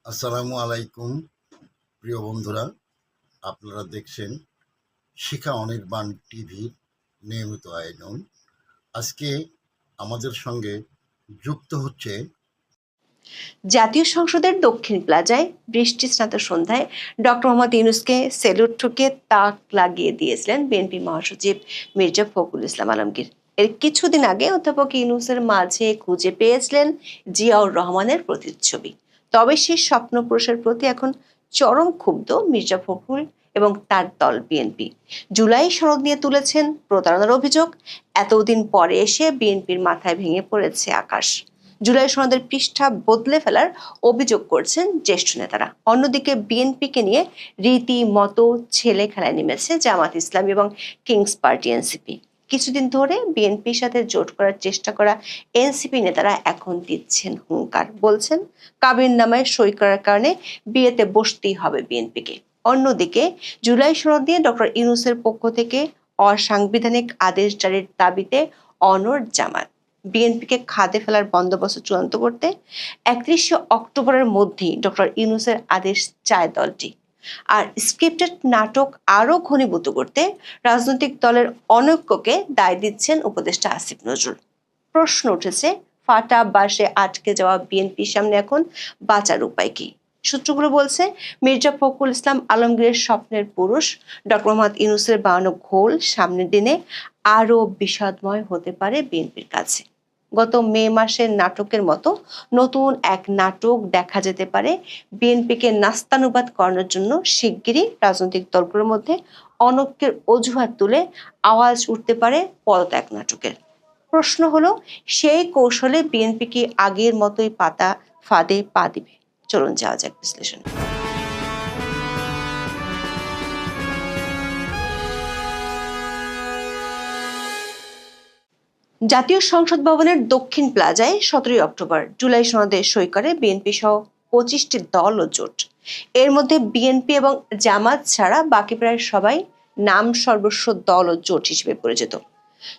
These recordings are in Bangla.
আসসালামু আলাইকুম প্রিয় বন্ধুরা, আপনারা দেখছেন শিখা অনির্বাণ টিভির নিয়মিত আয়োজন। আজকে আমাদের সঙ্গে যুক্ত হচ্ছে জাতীয় সংসদের দক্ষিণ প্লাজায় বৃষ্টিস্নাত সন্ধ্যায় ডক্টর মোহাম্মদ ইউনূসকে সেলুট ঠুকে তাক লাগিয়ে দিয়েছিলেন বিএনপি মহাসচিব মির্জা ফখরুল ইসলাম আলমগীর। এর কিছুদিন আগে অধ্যাপক ইউনূসের মাঝে খুঁজে পেয়েছিলেন জিয়াউর রহমানের প্রতিচ্ছবি। তবে সেই স্বপ্নপুরুষের প্রতি এখন চরম ক্ষুব্ধ মির্জা ফখরুল এবং তার দল বিএনপি। জুলাই সনদ নিয়ে তুলেছেন প্রতারণার অভিযোগ। এতদিন পরে এসে বিএনপির মাথায় ভেঙে পড়েছে আকাশ। জুলাই সনদের পৃষ্ঠা বদলে ফেলার অভিযোগ করছেন জ্যেষ্ঠ নেতারা। অন্যদিকে বিএনপিকে নিয়ে রীতিমতো ছেলে খেলায় নেমেছে জামাত ইসলামী এবং কিংস পার্টি এনসিপি। কিছুদিন ধরে বিএনপির সাথে জোট করার চেষ্টা করা এনসিপি নেতারা এখন দিচ্ছেন হুঙ্কার। বলছেন কাবিননামায় সই করার কারণে বিয়েতে বসতেই হবে বিএনপিকে। অন্যদিকে জুলাই সনদ নিয়ে ডক্টর ইউনূসের পক্ষ থেকে অসাংবিধানিক আদেশ জারির দাবিতে অনড় জামাত। বিএনপিকে খাদে ফেলার বন্দোবস্ত চূড়ান্ত করতে 31শে অক্টোবরের মধ্যেই ডক্টর ইউনূসের আদেশ চায় দলটি। আর স্ক্রিপ্টেড নাটক আরও ঘনীভূত করতে রাজনৈতিক দলের অনৈক্যকে দায় দিচ্ছেন উপদেষ্টা আসিফ নজরুল। প্রশ্ন উঠেছে, ফাটা বাসে আটকে যাওয়া বিএনপির সামনে এখন বাঁচার উপায় কি? সূত্রগুলো বলছে মির্জা ফখরুল ইসলাম আলমগীরের স্বপ্নের পুরুষ ডক্টর মোহাম্মদ ইউনূসের বানানো ঘোল সামনের দিনে আরো বিষাদময় হতে পারে বিএনপির কাছে। গত মে মাসের নাটকের মতো নতুন এক নাটক দেখা যেতে পারে বিএনপিকে নাস্তানুবাদ করানোর জন্য। শিগগিরই রাজনৈতিক দলগুলোর মধ্যে অনৈক্যের অজুহাত তুলে আওয়াজ উঠতে পারে পদত্যাগ নাটকের। প্রশ্ন হলো, সেই কৌশলে বিএনপি কি আগের মতোই পাতা ফাঁদে পা দিবে? চলুন যাওয়া যাক বিশ্লেষণ। জাতীয় সংসদ ভবনের দক্ষিণ প্লাজায় 17 অক্টোবর জুলাই সনদে সই করে বিএনপি সহ 25টি দল ও জোট। এর মধ্যে বিএনপি এবং জামাত ছাড়া বাকি প্রায় সবাই নাম সর্বস্ব দল ও জোট হিসেবে পরিচিত।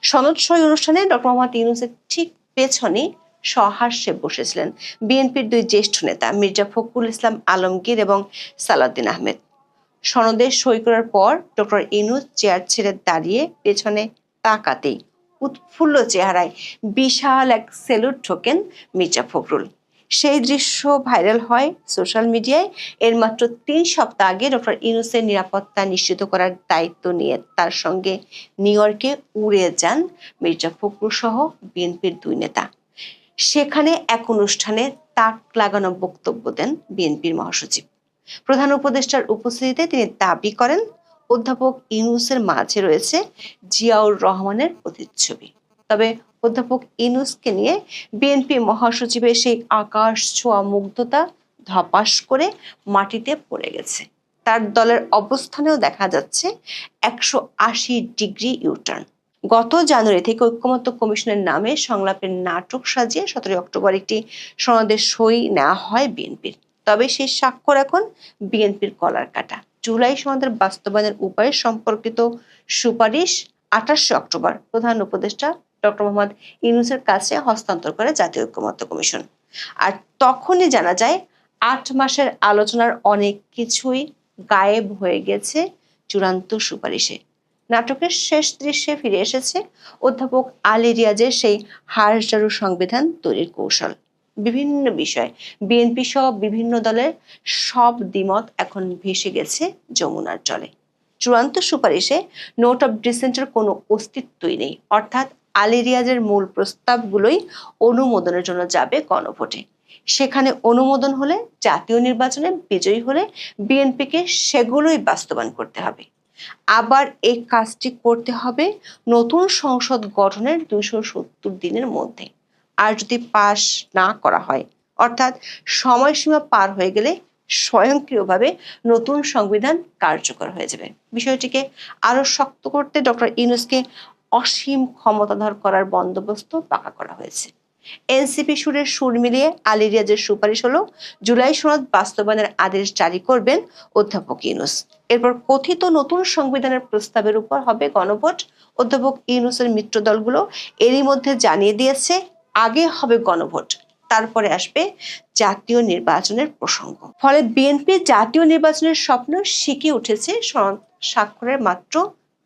সনদ সই অনুষ্ঠানে ডক্টর মোহাম্মদ ইউনূসের ঠিক পেছনে সহাস্যে বসেছিলেন বিএনপির দুই জ্যেষ্ঠ নেতা মির্জা ফখরুল ইসলাম আলমগীর এবং সালাউদ্দিন আহমেদ। সনদে সই করার পর ডক্টর ইউনূস চেয়ার ছেড়ে দাঁড়িয়ে পেছনে তাকাতেই উৎফুল্ল চেহারায় বিশাল এক সেলুট ঠোকেন মির্জা ফখরুল। সেই দৃশ্য ভাইরাল হয় সোশ্যাল মিডিয়ায়। এর মাত্র 3 সপ্তাহ আগে ডক্টর ইউনূসের নিরাপত্তা নিশ্চিত করার দায়িত্ব নিয়ে তার সঙ্গে নিউ ইয়র্কে উড়ে যান মির্জা ফখরুল সহ বিএনপির দুই নেতা। সেখানে এক অনুষ্ঠানে তাক লাগানো বক্তব্য দেন বিএনপির মহাসচিব। প্রধান উপদেষ্টার উপস্থিতিতে তিনি দাবি করেন অধ্যাপক ইউনূসের মাঝে রয়েছে জিয়াউর রহমানের প্রতিচ্ছবি। তবে অধ্যাপক ইউনূসকে নিয়ে বিএনপি মহাসচিবের সেই আকাশ ছোঁয়া মুগ্ধতা ধপাস করে মাটিতে পড়ে গেছে। তার দলের অবস্থানেও দেখা যাচ্ছে 180 ডিগ্রি ইউটার্ন। গত জানুয়ারি থেকে ঐক্যমত্য কমিশনের নামে সংলাপের নাটক সাজিয়ে 17 অক্টোবর একটি সনদে সই নেওয়া হয় বিএনপির। তবে সেই স্বাক্ষর এখন বিএনপির কলার কাটা। জুলাই সনদের বাস্তবায়নের উপায় সম্পর্কিত সুপারিশ 28 অক্টোবর প্রধান উপদেষ্টা ডক্টর মোহাম্মদ ইউনূসের কাছে হস্তান্তর করে জাতীয় ঐক্যমত্য কমিশন। আর তখনই জানা যায় 8 মাসের আলোচনার অনেক কিছুই গায়েব হয়ে গেছে চূড়ান্ত সুপারিশে। নাটকের শেষ দৃশ্যে ফিরে এসেছে অধ্যাপক আলী রিয়াজের সেই হাঁসঝাড়ু সংবিধান তৈরির কৌশল। বিভিন্ন বিষয় বিএনপি সহ বিভিন্ন দলের সব দ্বিমত এখন ভেসে গেছে যমুনার জলে। চূড়ান্ত সুপারিশে নোট অফ ডিসেন্টের কোনো অস্তিত্বই নেই, অর্থাৎ আলী রিয়াজের মূল প্রস্তাবগুলোই অনুমোদনের জন্য যাবে গণভোটে। সেখানে অনুমোদন হলে জাতীয় নির্বাচনে বিজয়ী হলে বিএনপিকে সেগুলোই বাস্তবায়ন করতে হবে। আবার এই কাজটি করতে হবে নতুন সংসদ গঠনের 270 দিনের মধ্যে। আর যদি পাশ না করা হয়, অর্থাৎ সময়সীমা পার হয়ে গেলে স্বয়ংক্রিয়ভাবে নতুন সংবিধান কার্যকর হয়ে যাবে। বিষয়টিকে আরো শক্ত করতে ডক্টর ইউনূসকে অসীম ক্ষমতাধর করার বন্দোবস্ত পাকা করা হয়েছে। এনসিপি সুরের সুর মিলিয়ে আলী রিয়াজের সুপারিশ হলো জুলাই সনদ বাস্তবায়নের আদেশ জারি করবেন অধ্যাপক ইউনূস। এরপর কথিত নতুন সংবিধানের প্রস্তাবের উপর হবে গণভোট। অধ্যাপক ইউনূসের মিত্র দলগুলো এরই মধ্যে জানিয়ে দিয়েছে আগে হবে গণভোট, তারপরে আসবে জাতীয় নির্বাচনের প্রসঙ্গ। ফলে বিএনপি জাতীয় নির্বাচনের স্বপ্ন শিখে উঠেছে সনদ স্বাক্ষরের মাত্র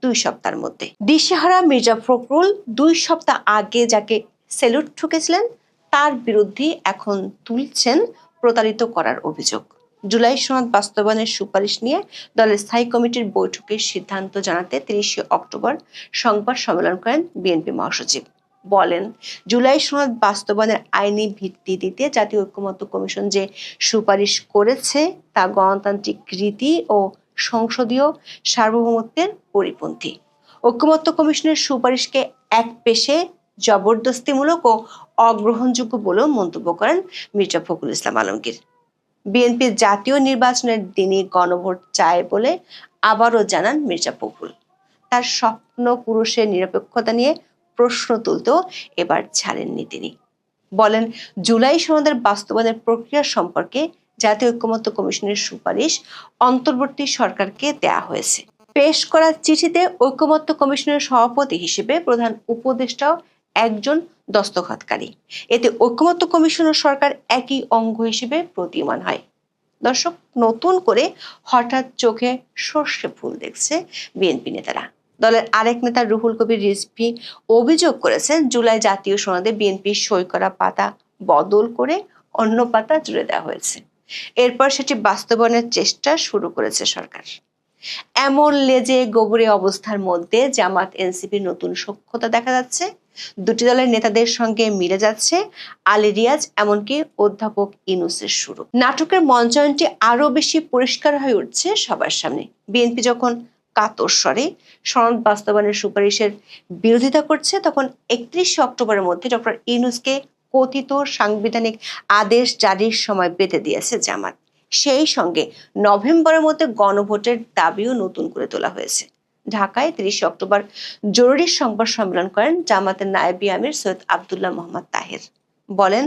2 সপ্তাহের মধ্যে। দিশেহারা মির্জা ফখরুল 2 সপ্তাহ আগে যাকে সেলুট ঠুকেছিলেন তার বিরুদ্ধে এখন তুলছেন প্রতারিত করার অভিযোগ। জুলাই সনদ বাস্তবায়নের সুপারিশ নিয়ে দলের স্থায়ী কমিটির বৈঠকের সিদ্ধান্ত জানাতে 30 অক্টোবর সংবাদ সম্মেলন করেন বিএনপি মহাসচিব। বলেন, জুলাই সনদ বাস্তবায়নের আইনি ভিত্তি দিতে জাতীয় ঐকমত্য কমিশন যে সুপারিশ করেছে তা গণতান্ত্রিক রীতি ও সংসদীয় সার্বভৌমত্বের পরিপন্থী। ঐকমত্য কমিশনের সুপারিশকে একপেশে জবরদস্তিমূলক ও অগ্রহণযোগ্য বলেও মন্তব্য করেন মির্জা ফখরুল ইসলাম আলমগীর। বিএনপি জাতীয় নির্বাচনের দিনই গণভোট চায় বলে আবারও জানান মির্জা ফখরুল। তার স্বপ্ন পুরুষের নিরপেক্ষতা নিয়ে প্রশ্ন তুলতেও এবার ছাড়েননি তিনি। বলেন, জুলাই সনদের বাস্তবায়নের প্রক্রিয়া সম্পর্কে জাতীয় ঐকমত্য কমিশনের সুপারিশ অন্তর্বর্তী সরকারকে দেয়া হয়েছে। পেশ করা চিঠিতে ঐকমত্য কমিশনের সভাপতি হিসেবে প্রধান উপদেষ্টাও একজন দস্তখতকারী। এতে ঐকমত্য কমিশন ও সরকার একই অঙ্গ হিসেবে প্রতীয়মান হয়। দর্শক, নতুন করে হঠাৎ চোখে সর্ষে ফুল দেখছে বিএনপি নেতারা। দলের আরেক নেতা রুহুল কবির রিজভী অভিযোগ করেছেন, জুলাই জাতীয় সনদে বিএনপি সই করা পাতা বদল করে অন্য পাতা জুড়ে দেওয়া হয়েছে। এরপর সেটি বাস্তবায়নের চেষ্টা শুরু করেছে সরকার। এমন লেজে গোবরে অবস্থার মধ্যে জামাত এনসিপির নতুন সখ্যতা দেখা যাচ্ছে। দুটি দলের নেতাদের সঙ্গে মিলে যাচ্ছে আলী রিয়াজ, এমনকি অধ্যাপক ইউনূসের সুরও। নাটকের মঞ্চায়নটি আরো বেশি পরিষ্কার হয়ে উঠছে সবার সামনে। বিএনপি যখন কাতর স্বরে সনদ বাস্তবায়নের সুপারিশের বিরোধিতা করছে, তখন 31 অক্টোবরের মধ্যে ডক্টর ইউনূসকে কথিত সাংবিধানিক আদেশ জারির সময় বেঁধে দিয়েছে জামাত। সেই সঙ্গে নভেম্বরের মধ্যে গণভোটের দাবিও নতুন করে তোলা হয়েছে। ঢাকায় 30 অক্টোবর জরুরি সংবাদ সম্মেলন করেন জামাতের নায়েবে আমির সৈয়দ আব্দুল্লাহ মোহাম্মদ তাহের। বলেন,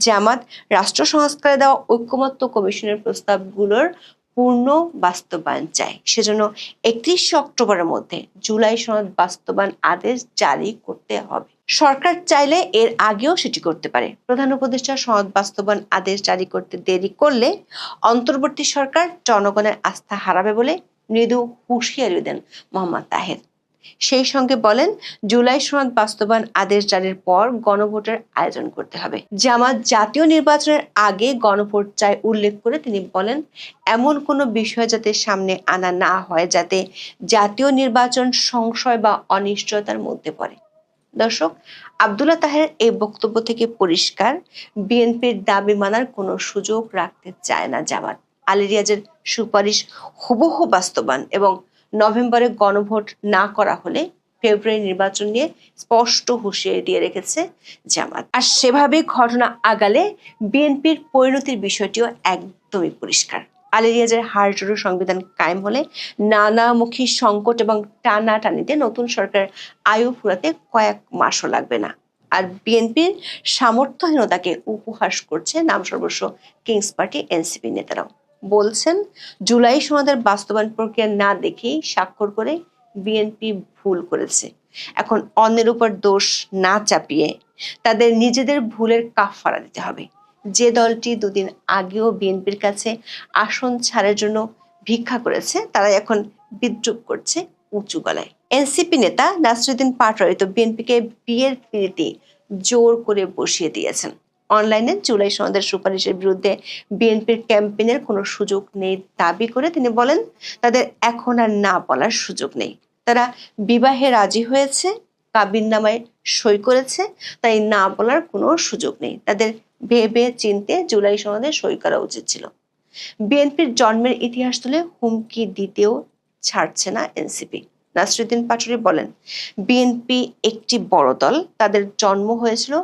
জামাত রাষ্ট্র সংস্কারে দেওয়া ঐকমত্য কমিশনের প্রস্তাবগুলোর পূর্ণ বাস্তবায়ন চায়। সেজন্য 31 অক্টোবরের মধ্যে জুলাই সনদ বাস্তবায়ন আদেশ জারি করতে হবে। সরকার চাইলে এর আগেও সেটি করতে পারে। প্রধান উপদেষ্টা সনদ বাস্তবায়ন আদেশ জারি করতে দেরি করলে অন্তর্বর্তী সরকার জনগণের আস্থা হারাবে বলে মৃদু হুঁশিয়ারি দেন মোহাম্মদ তাহের। সেই সঙ্গে বলেন, জুলাই সনদ বাস্তবায়ন আদেশ জারির পর গণভোটের আয়োজন করতে হবে। জামাত জাতীয় নির্বাচনের আগে গণভোট চায় উল্লেখ করে তিনি বলেন, এমন কোনো বিষয় যাতে সামনে আনা না হয় যাতে জাতীয় নির্বাচন সংশয় বা অনিশ্চয়তার মধ্যে পড়ে। দর্শক, আব্দুল্লাহ তাহের এই বক্তব্য থেকে পরিষ্কার, বিএনপির দাবি মানার কোনো সুযোগ রাখতে চায় না জামাত। আলী রিয়াজের সুপারিশ হুবহু বাস্তবায়ন এবং নভেম্বরে গণভোট না করা হলে ফেব্রুয়ারি নির্বাচন নিয়ে স্পষ্ট হুঁশিয়ারি দিয়ে রেখেছে জামাত। আর সেভাবে ঘটনা আগালে বিএনপির পরিণতির বিষয়টিও একদমই পরিষ্কার। আলী রিয়াজের হাড়জোড়ো সংবিধান কায়েম হলে নানামুখী সংকট এবং টানাটানিতে নতুন সরকার আয়ু ফুরাতে কয়েক মাসও লাগবে না। আর বিএনপির সামর্থ্যহীনতাকে উপহাস করছে নামসর্বস্ব কিংস পার্টি এনসিপি নেতারাও। বলছেন, জুলাই সনদের বাস্তবায়ন প্রক্রিয়া না দেখেই স্বাক্ষর করে বিএনপি ভুল করেছে। এখন অন্যের উপর দোষ না চাপিয়ে তাদের নিজেদের ভুলের কাফারা দিতে হবে। যে দলটি দুদিন আগেও বিএনপির কাছে আসন ছাড়ের জন্য ভিক্ষা করেছে, তারা এখন বিদ্রূপ করছে উঁচু গলায়। এনসিপি নেতা নাসিরুদ্দিন পাটোয়ারি তো বিএনপিকে বিয়ের পিঁড়িতে জোর করে বসিয়ে দিয়েছেন। অনলাইনে জুলাই সনদের সুপারিশের বিরুদ্ধে বিএনপির ক্যাম্পেইনের কোনো সুযোগ নেই দাবি করে তিনি বলেন, তাদের এখন আর না বলার সুযোগ নেই। তারা বিবাহে রাজি হয়েছে, কাবিননামায় সই করেছে, তাই না বলার কোনো সুযোগ নেই। তাদের ভেবে চিনতে জুলাই সনদে সই করা উচিত ছিল। বিএনপির জন্মের ইতিহাস তুলে হুমকি দিতেও ছাড়ছে না এনসিপি। নাসিরুদ্দিন পাটোয়ারি বলেন, বিএনপি একটি বড় দল, তাদের জন্ম হয়েছিল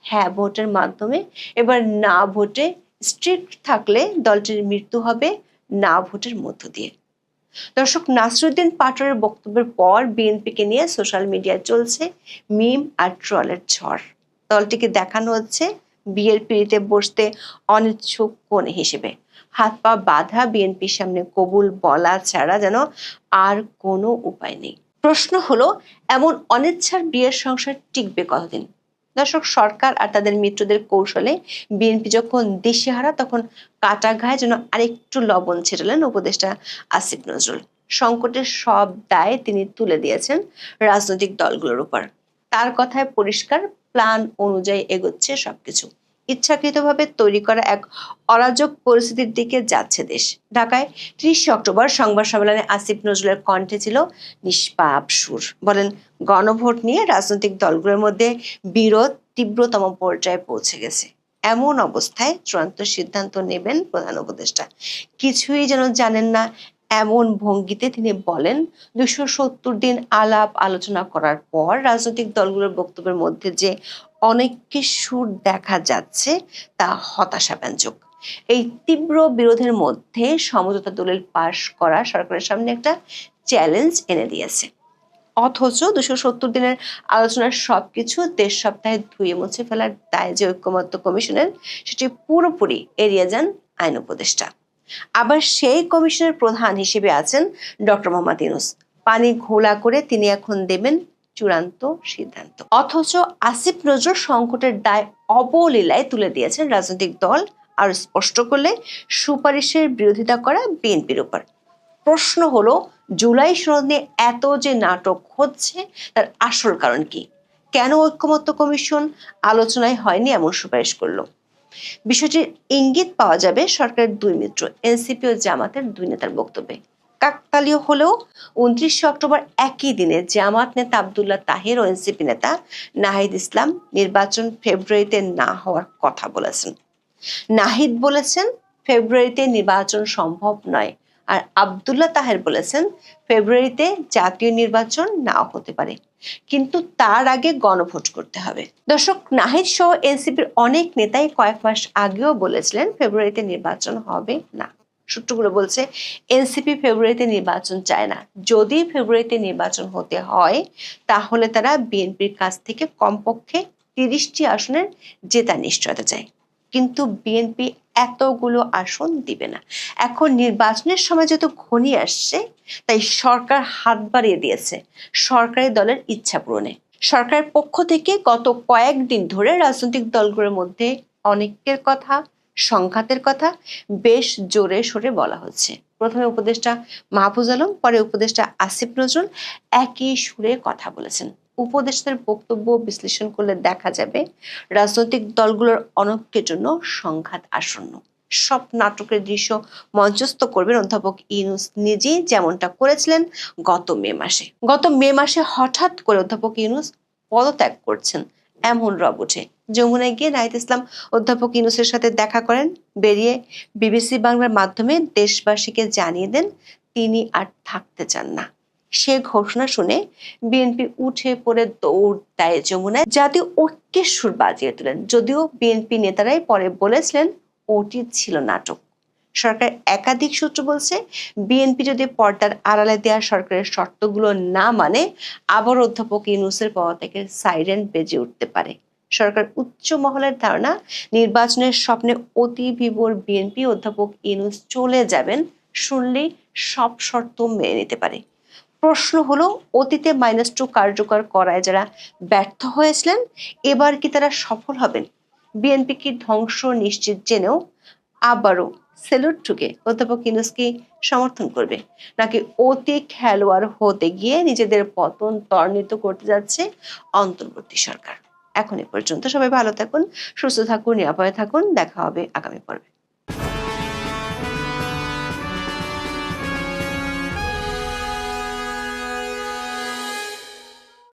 হ্যাঁ ভোটের মাধ্যমে। এবার না ভোটে স্ট্রিক্ট থাকলে দলটির মৃত্যু হবে না ভোটের মধ্য দিয়ে। দর্শক, নাসিরুদ্দিন পাটোয়ারির বক্তব্যের পর বিএনপিকে নিয়ে সোশ্যাল মিডিয়ায় চলছে মিম আর ট্রলের ঝড়। দলটিকে দেখানো হচ্ছে বিয়ের পিঁড়িতে বসতে অনিচ্ছুক কনে হিসেবে। হাত পা বাঁধা, বিএনপির সামনে কবুল বলা ছাড়া যেন আর কোনো উপায় নেই। প্রশ্ন হলো, এমন অনিচ্ছার বিয়ের সংসার টিকবে কতদিন? দর্শক, সরকার আর তাদের মিত্রদের কৌশলে বিএনপি যখন দিশেহারা, তখন কাটা ঘায়ে যেন আরেকটু লবণ ছিটালেন উপদেষ্টা আসিফ নজরুল। সংকটের সব দায় তিনি তুলে দিয়েছেন রাজনৈতিক দলগুলোর উপর। তার কথায় পরিষ্কার, প্ল্যান অনুযায়ী এগোচ্ছে সবকিছু। ইচ্ছাকৃতভাবে তৈরি করা এক অরাজক পরিস্থিতির দিকে যাচ্ছে দেশ। ঢাকায় 30 অক্টোবর সংবাদ সম্মেলনে আসিফ নজরুলের কণ্ঠে ছিল নিষ্পাপ সুর। বলেন, গণভোট নিয়ে রাজনৈতিক দলগুলোর মধ্যে বিরোধ তীব্রতম পর্যায়ে পৌঁছে গেছে। এমন অবস্থায় চূড়ান্ত সিদ্ধান্ত নেবেন প্রধান উপদেষ্টা। কিছুই যেন জানেন না এমন ভঙ্গিতে তিনি বলেন, 270 দিন আলাপ আলোচনা করার পর রাজনৈতিক দলগুলোর বক্তব্যের মধ্যে যে অনেককে সুর দেখা যাচ্ছে তা হতাশাব্যঞ্জক। এই তীব্র বিরোধের মধ্যে সমঝোতা দলিল পাশ করা সরকারের সামনে একটা চ্যালেঞ্জ এনে দিয়েছে। অথচ 270 দিনের আলোচনার সবকিছু 1.5 সপ্তাহে ধুয়ে মুছে ফেলার দায় যে ঐকমত্য কমিশনের, সেটি পুরোপুরি এড়িয়ে যান আইন উপদেষ্টা। আবার সেই কমিশনের প্রধান হিসেবে আছেন ডক্টর মোহাম্মদ ইউনূস। পানি ঘোলা করে তিনি এখন দেবেন চূড়ান্ত সিদ্ধান্ত। অথচ আসিফ নজরুল সংকটের দায় অবলীলায় তুলে দিয়েছেন রাজনৈতিক দল, আর স্পষ্ট করলে সুপারিশের বিরোধিতা করা বিএনপির উপর। প্রশ্ন হলো, জুলাই সনদ নিয়ে এত যে নাটক হচ্ছে তার আসল কারণ কি? কেন ঐকমত্য কমিশন আলোচনায় হয়নি এমন সুপারিশ করলো? বিষয়টির ইঙ্গিত পাওয়া যাবে সরকারের দুই মিত্র এনসিপি ও জামাতের দুই নেতার বক্তব্যে। কাকতালীয় হলেও 29 অক্টোবর একই দিনে জামাত নেতা আব্দুল্লাহ তাহের ও এনসিপি নেতা নাহিদ ইসলাম নির্বাচন ফেব্রুয়ারিতে না হওয়ার কথা বলেছেন। নাহিদ বলেছেন ফেব্রুয়ারিতে নির্বাচন সম্ভব নয়, আর আব্দুল্লাহ তাহের বলেছেন ফেব্রুয়ারিতে জাতীয় নির্বাচন নাও হতে পারে, কিন্তু তার আগে গণভোট করতে হবে। দর্শক, নাহিদ সহ এনসিপির অনেক নেতাই কয়েক মাস আগেও বলেছিলেন ফেব্রুয়ারিতে নির্বাচন হবে না। সূত্রগুলো বলছে এনসিপি ফেব্রুয়ারিতে নির্বাচন চায় না। যদি ফেব্রুয়ারিতে নির্বাচন হতে হয় তাহলে তারা বিএনপির কাছ থেকে কমপক্ষে 30টি আসনের জেতার নিশ্চয়তা চায়। কিন্তু বিএনপি এতগুলো আসন দিবে না। এখন নির্বাচনের সময় যত ঘনিয়ে আসছে, তাই সরকার হাত বাড়িয়ে দিয়েছে সরকারি দলের ইচ্ছা পূরণে। সরকারের পক্ষ থেকে গত কয়েকদিন ধরে রাজনৈতিক দলগুলোর মধ্যে অনেকের কথা, সংঘাতের কথা বেশ জোরে সোরে বলা হচ্ছে। প্রথমে উপদেষ্টা মাহফুজ আলম, পরে উপদেষ্টা আসিফ নজরুল একই সুরে কথা বলেছেন। উপদেষ্টাদের বক্তব্য বিশ্লেষণ করলে দেখা যাবে রাজনৈতিক দলগুলোর অনৈক্যের জন্য সংঘাত আসন্ন। সব নাটকের দৃশ্য মঞ্চস্থ করবেন অধ্যাপক ইউনূস নিজেই, যেমনটা করেছিলেন গত মে মাসে হঠাৎ করে অধ্যাপক ইউনূস পদত্যাগ করছেন এমন রব ওঠে। যমুনায় গিয়ে নাহিদ ইসলাম অধ্যাপক ইউনূসের সাথে দেখা করেন। বেরিয়ে বিবিসি বাংলার মাধ্যমে দেশবাসীকে জানিয়ে দেন তিনি আর থাকতে চান না। সে ঘোষণা শুনে বিএনপি উঠে পড়ে দৌড় দেয় যমুনায়, জাতীয় ঐক্যের সুর বাজিয়ে তোলেন। যদিও বিএনপি নেতারাই পরে বলেছিলেন ওটি ছিল নাটক। সরকার একাধিক সূত্র বলছে, বিএনপি যদি পর্দার আড়ালে দেওয়া সরকারের শর্তগুলো না মানে, আবার অধ্যাপক ইউনূসের পদত্যাগের সাইরেন বেজে উঠতে পারে। সরকার উচ্চ মহলের ধারণা, নির্বাচনের স্বপ্নে অতি বিভোর বিএনপি অধ্যাপক ইউনূস চলে যাবেন শুনলেই সব শর্ত মেনে নিতে পারে। প্রশ্ন হলো, অতীতে -2 কার্যকর করায় যারা ব্যর্থ হয়েছিলেন, এবার কি তারা সফল হবেন? বিএনপি কি ধ্বংস নিশ্চিত জেনেও আবারও সেলুট ঠুকে অধ্যাপক ইউনূসকে সমর্থন করবে, নাকি অতি খেলোয়াড় হতে গিয়ে নিজেদের পতন ত্বরান্বিত করতে যাচ্ছে অন্তর্বর্তী সরকার? এখন এ পর্যন্ত। সবাই ভালো থাকুন, সুস্থ থাকুন, নিরাপদে থাকুন। দেখা হবে আগামী পর্বে।